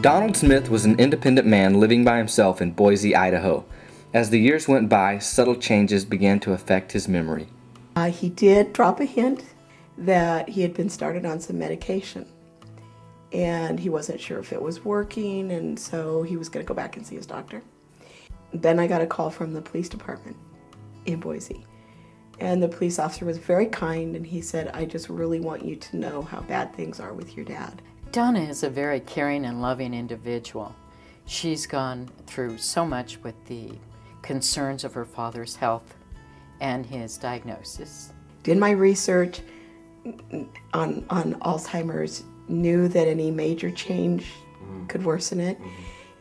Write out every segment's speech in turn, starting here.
Donald Smith was an independent man living by himself in Boise, Idaho. As the years went by, subtle changes began to affect his memory. He did drop a hint that he had been started on some medication, and he wasn't sure if it was working, and so he was going to go back and see his doctor. Then I got a call from the police department in Boise, and the police officer was very kind, and he said, "I just really want you to know how bad things are with your dad." Donna is a very caring and loving individual. She's gone through so much with the concerns of her father's health and his diagnosis. Did my research on Alzheimer's, knew that any major change could worsen it.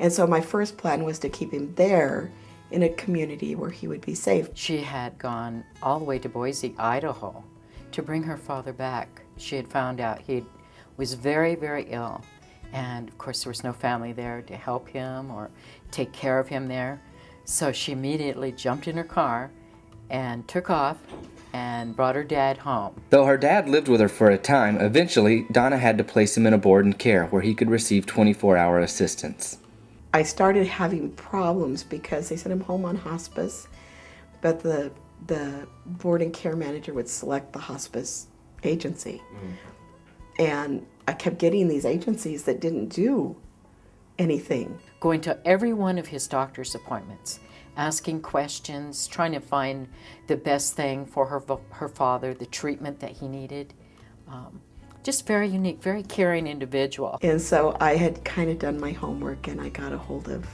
And so my first plan was to keep him there in a community where he would be safe. She had gone all the way to Boise, Idaho to bring her father back. She had found out he was very, very ill. And of course there was no family there to help him or take care of him there. So she immediately jumped in her car and took off and brought her dad home. Though her dad lived with her for a time, eventually Donna had to place him in a board and care where he could receive 24-hour assistance. I started having problems because they sent him home on hospice, but the board and care manager would select the hospice agency. And I kept getting these agencies that didn't do anything. Going to every one of his doctor's appointments, asking questions, trying to find the best thing for her father, the treatment that he needed. Just very unique, very caring individual. And so I had kind of done my homework, and I got a hold of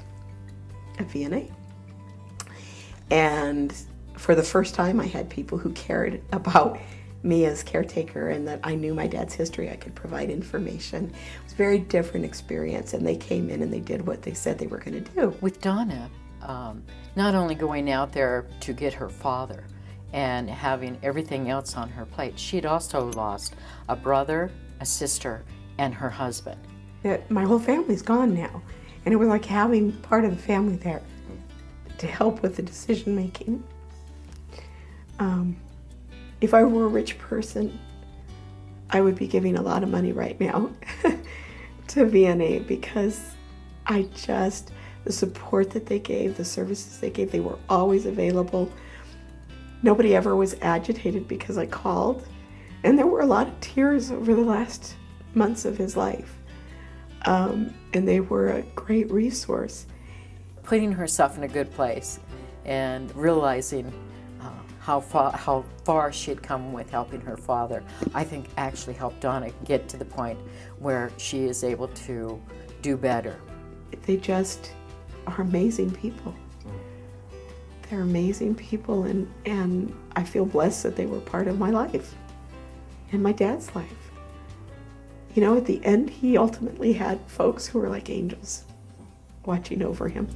a VNA. And for the first time, I had people who cared about me as caretaker, and that I knew my dad's history. I could provide information. It was a very different experience, and they came in and they did what they said they were going to do. With Donna, not only going out there to get her father and having everything else on her plate, she'd also lost a brother, a sister, and her husband. My whole family's gone now, and it was like having part of the family there to help with the decision making. If I were a rich person, I would be giving a lot of money right now to VNA, because the support that they gave, the services they gave, they were always available. Nobody ever was agitated because I called. And there were a lot of tears over the last months of his life. And they were a great resource. Putting herself in a good place and realizing how far she had come with helping her father, I think actually helped Donna get to the point where she is able to do better. They just are amazing people. They're amazing people, and I feel blessed that they were part of my life and my dad's life. You know, at the end, he ultimately had folks who were like angels watching over him.